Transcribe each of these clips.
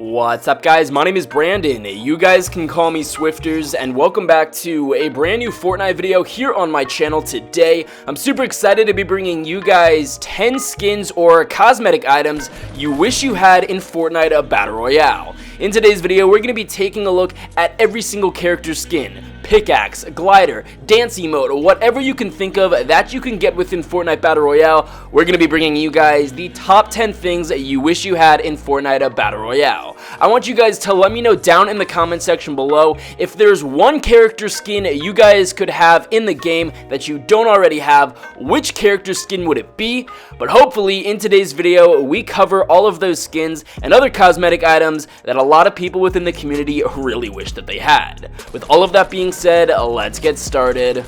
What's up guys, my name is Brandon, you guys can call me Swifterrs, and welcome back to a brand new Fortnite video here on my channel today. I'm super excited to be bringing you guys 10 skins or cosmetic items you wish you had in Fortnite Battle Royale. In today's video, we're going to be taking a look at every single character skin. Pickaxe, glider, dance emote, whatever you can think of that you can get within Fortnite Battle Royale, we're going to be bringing you guys the top 10 things that you wish you had in Fortnite Battle Royale. I want you guys to let me know down in the comment section below if there's one character skin you guys could have in the game that you don't already have, which character skin would it be? But hopefully in today's video we cover all of those skins and other cosmetic items that a lot of people within the community really wish that they had. With all of that being said, let's get started.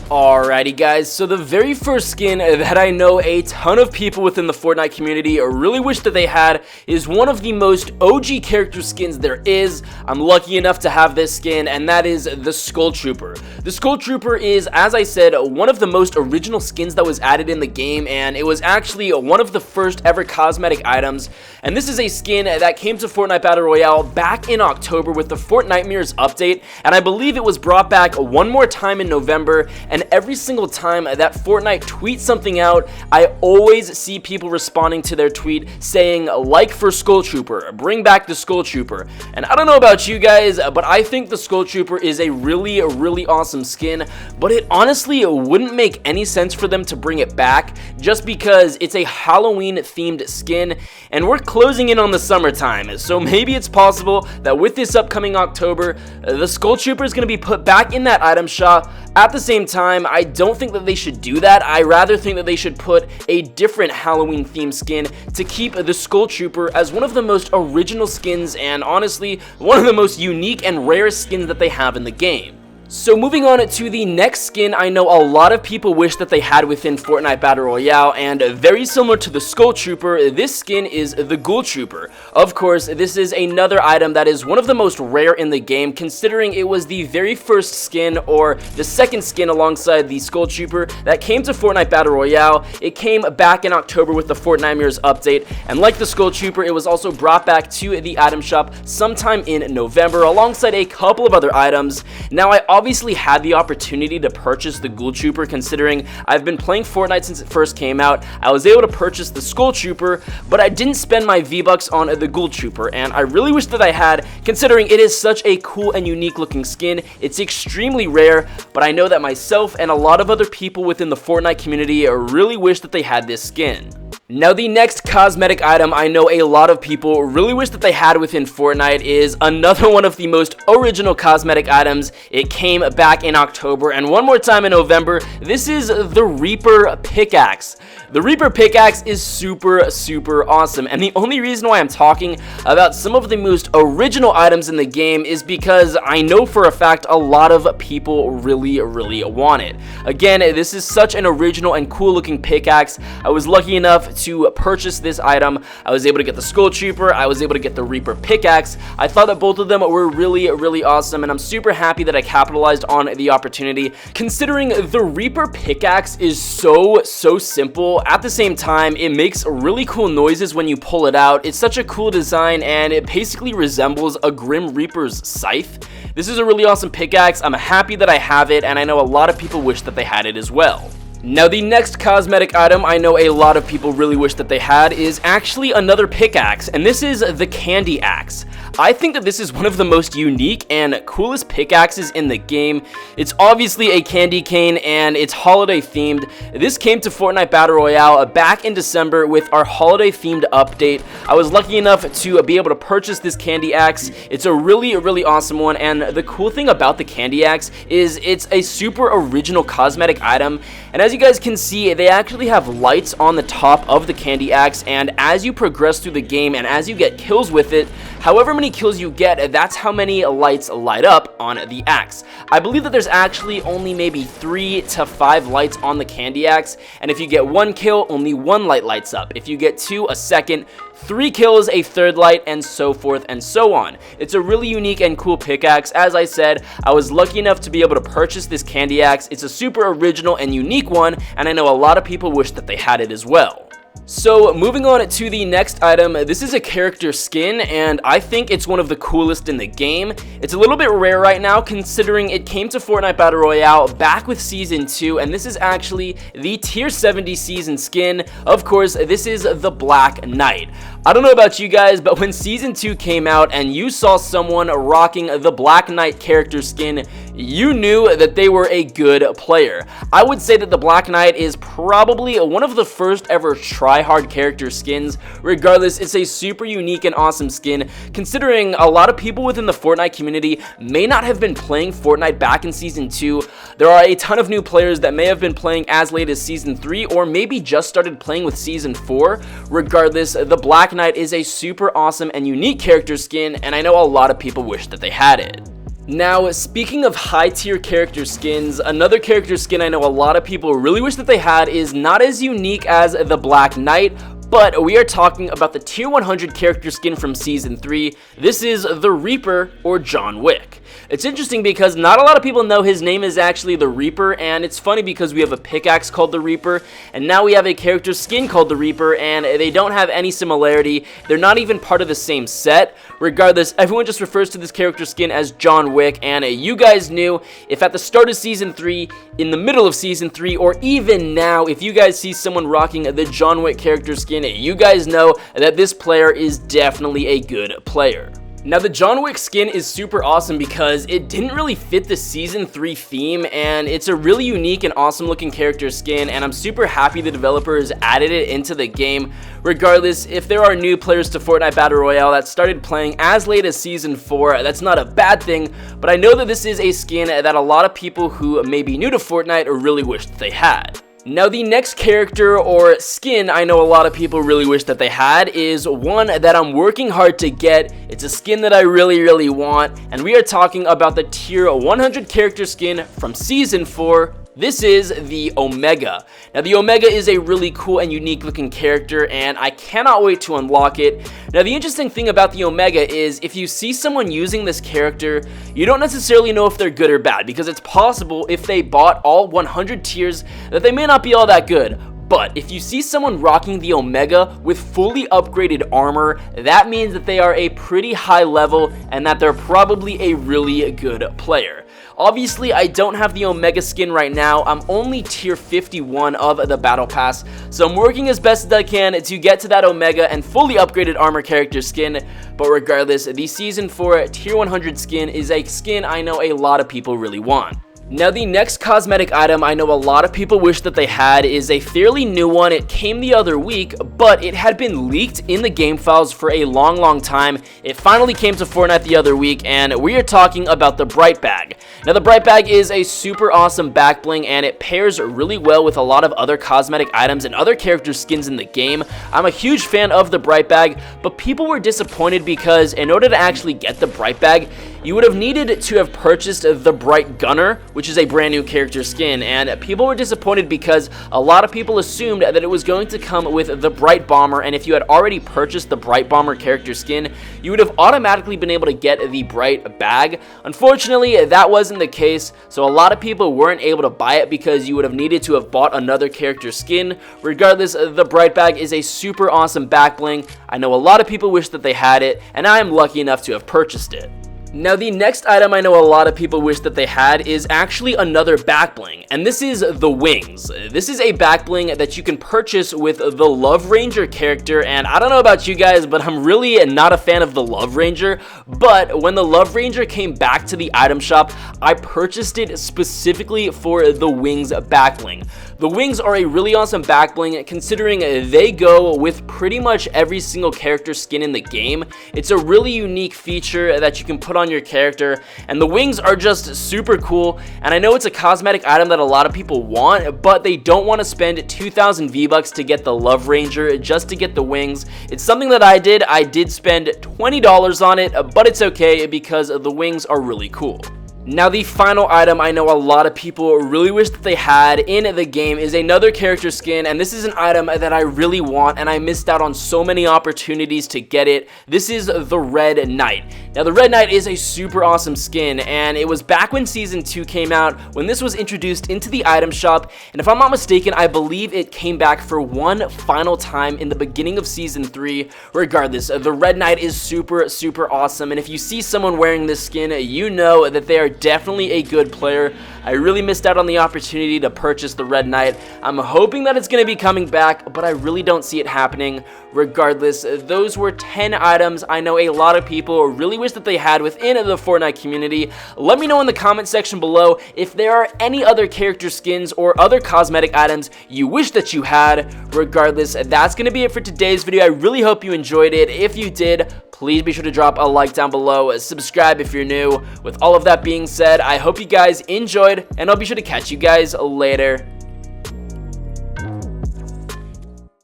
Alrighty guys, so the very first skin that I know a ton of people within the Fortnite community really wish that they had is one of the most OG character skins there is. I'm lucky enough to have this skin, and that is the Ghoul Trooper. The Ghoul Trooper is, as I said, one of the most original skins that was added in the game, and it was actually one of the first ever cosmetic items. And this is a skin that came to Fortnite Battle Royale back in October with the Fortnitemares update, and I believe it was brought back one more time in November. And every single time that Fortnite tweets something out, I always see people responding to their tweet saying, like for Ghoul Trooper, bring back the Ghoul Trooper. And I don't know about you guys, but I think the Ghoul Trooper is a really awesome skin, but it honestly wouldn't make any sense for them to bring it back just because it's a Halloween themed skin, and we're closing in on the summertime, so maybe it's possible that with this upcoming October, the Ghoul Trooper is going to be put back in that item shop. At the same time, I don't think that they should do that. I rather think that they should put a different Halloween themed skin to keep the Ghoul Trooper as one of the most original skins and honestly one of the most unique and rarest skins that they have in the game. So moving on to the next skin I know a lot of people wish that they had within Fortnite Battle Royale, and very similar to the Ghoul Trooper, this skin is the Ghoul Trooper. Of course, this is another item that is one of the most rare in the game, considering it was the very first skin, or the second skin alongside the Ghoul Trooper, that came to Fortnite Battle Royale. It came back in October with the Fortnitemares update, and like the Ghoul Trooper, it was also brought back to the item shop sometime in November alongside a couple of other items. Now, I obviously had the opportunity to purchase the Ghoul Trooper, considering I've been playing Fortnite since it first came out. I was able to purchase the Ghoul Trooper, but I didn't spend my V-Bucks on the Ghoul Trooper, and I really wish that I had, considering it is such a cool and unique looking skin. It's extremely rare, but I know that myself and a lot of other people within the Fortnite community really wish that they had this skin. Now, the next cosmetic item I know a lot of people really wish that they had within Fortnite is another one of the most original cosmetic items. It came back in October and one more time in November. This is the Reaper Pickaxe. The Reaper Pickaxe is super awesome, and the only reason why I'm talking about some of the most original items in the game is because I know for a fact a lot of people really want it. Again, this is such an original and cool looking pickaxe. I was lucky enough to purchase this item. I was able to get the Ghoul Trooper, I was able to get the Reaper Pickaxe. I thought that both of them were really awesome, and I'm super happy that I capitalized on the opportunity, considering the Reaper Pickaxe is so simple. At the same time, it makes really cool noises when you pull it out. It's such a cool design, and it basically resembles a Grim Reaper's scythe. This is a really awesome pickaxe. I'm happy that I have it, and I know a lot of people wish that they had it as well. Now, the next cosmetic item I know a lot of people really wish that they had is actually another pickaxe, and this is the Candy Axe. I think that this is one of the most unique and coolest pickaxes in the game. It's obviously a candy cane, and it's holiday themed. This came to Fortnite Battle Royale back in December with our holiday themed update. I was lucky enough to be able to purchase this Candy Axe. It's a really awesome one, and the cool thing about the Candy Axe is it's a super original cosmetic item, and as you guys can see, they actually have lights on the top of the Candy Axe, and as you progress through the game and as you get kills with it, however many kills you get, that's how many lights light up on the axe. I believe that there's actually only maybe 3 to 5 lights on the Candy Axe, and if you get 1 kill, only 1 light lights up. If you get 2, a second, 3 kills, a third light, and so forth and so on. It's a really unique and cool pickaxe. As I said, I was lucky enough to be able to purchase this Candy Axe. It's a super original and unique one, and I know a lot of people wish that they had it as well. So moving on to the next item, this is a character skin, and I think it's one of the coolest in the game. It's a little bit rare right now considering it came to Fortnite Battle Royale back with Season 2, and this is actually the Tier 70 season skin. Of course, this is the Black Knight. I don't know about you guys, but when Season 2 came out and you saw someone rocking the Black Knight character skin, you knew that they were a good player. I would say that the Black Knight is probably one of the first ever try-hard character skins. Regardless, it's a super unique and awesome skin, considering a lot of people within the Fortnite community may not have been playing Fortnite back in Season 2. There are a ton of new players that may have been playing as late as Season 3, or maybe just started playing with Season 4. Regardless, the Black Knight is a super awesome and unique character skin, and I know a lot of people wish that they had it. Now, speaking of high tier character skins, another character skin I know a lot of people really wish that they had is not as unique as the Black Knight, but we are talking about the Tier 100 character skin from Season 3. This is the Reaper, or John Wick. It's interesting because not a lot of people know his name is actually the Reaper, and it's funny because we have a pickaxe called the Reaper, and now we have a character skin called the Reaper, and they don't have any similarity. They're not even part of the same set. Regardless, everyone just refers to this character skin as John Wick, and you guys knew if at the start of Season 3, in the middle of Season 3, or even now, if you guys see someone rocking the John Wick character skin, you guys know that this player is definitely a good player. Now, the John Wick skin is super awesome because it didn't really fit the Season 3 theme, and it's a really unique and awesome looking character skin, and I'm super happy the developers added it into the game. Regardless, if there are new players to Fortnite Battle Royale that started playing as late as Season 4, that's not a bad thing, but I know that this is a skin that a lot of people who may be new to Fortnite really wish that they had. Now, the next character or skin I know a lot of people really wish that they had is one that I'm working hard to get. It's a skin that I really want, and we are talking about the Tier 100 character skin from Season 4. This is the Omega. Now, the Omega is a really cool and unique looking character, and I cannot wait to unlock it. Now, the interesting thing about the Omega is if you see someone using this character, you don't necessarily know if they're good or bad, because it's possible if they bought all 100 tiers that they may not be all that good. But if you see someone rocking the Omega with fully upgraded armor, that means that they are a pretty high level and that they're probably a really good player. Obviously, I don't have the Omega skin right now. I'm only Tier 51 of the Battle Pass, so I'm working as best as I can to get to that Omega and fully upgraded armor character skin. But regardless, the Season 4 Tier 100 skin is a skin I know a lot of people really want. Now, the next cosmetic item I know a lot of people wish that they had is a fairly new one. It came the other week, but it had been leaked in the game files for a long time. It finally came to Fortnite the other week, and we are talking about the Bright Bag. Now, the Bright Bag is a super awesome back bling, and it pairs really well with a lot of other cosmetic items and other character skins in the game. I'm a huge fan of the Bright Bag, but people were disappointed because in order to actually get the Bright Bag, you would have needed to have purchased the Bright Gunner, which is a brand new character skin, and people were disappointed because a lot of people assumed that it was going to come with the Bright Bomber, and if you had already purchased the Bright Bomber character skin, you would have automatically been able to get the Bright Bag. Unfortunately, that wasn't the case, so a lot of people weren't able to buy it because you would have needed to have bought another character skin. Regardless, the Bright Bag is a super awesome back bling. I know a lot of people wish that they had it, and I am lucky enough to have purchased it. Now, the next item I know a lot of people wish that they had is actually another back bling, and this is the Wings. This is a back bling that you can purchase with the Love Ranger character, and I don't know about you guys, but I'm really not a fan of the Love Ranger, but when the Love Ranger came back to the item shop, I purchased it specifically for the Wings back bling. The Wings are a really awesome back bling considering they go with pretty much every single character skin in the game. It's a really unique feature that you can put on your character, and the Wings are just super cool, and I know it's a cosmetic item that a lot of people want, but they don't want to spend 2,000 V-Bucks to get the Love Ranger just to get the Wings. It's something that I did spend $20 on it, but it's okay because the Wings are really cool. Now, the final item I know a lot of people really wish that they had in the game is another character skin, and this is an item that I really want, and I missed out on so many opportunities to get it. This is the Red Knight. Now, the Red Knight is a super awesome skin, and it was back when Season 2 came out, when this was introduced into the item shop, and if I'm not mistaken, I believe it came back for one final time in the beginning of Season 3. Regardless, the Red Knight is super awesome, and if you see someone wearing this skin, you know that they are definitely a good player. I really missed out on the opportunity to purchase the Red Knight. I'm hoping that it's going to be coming back, but I really don't see it happening. Regardless, those were 10 items I know a lot of people really wish that they had within the Fortnite community. Let me know in the comment section below if there are any other character skins or other cosmetic items you wish that you had. Regardless, that's going to be it for today's video. I really hope you enjoyed it. If you did, please be sure to drop a like down below, subscribe if you're new. With all of that being said, I hope you guys enjoyed, and I'll be sure to catch you guys later.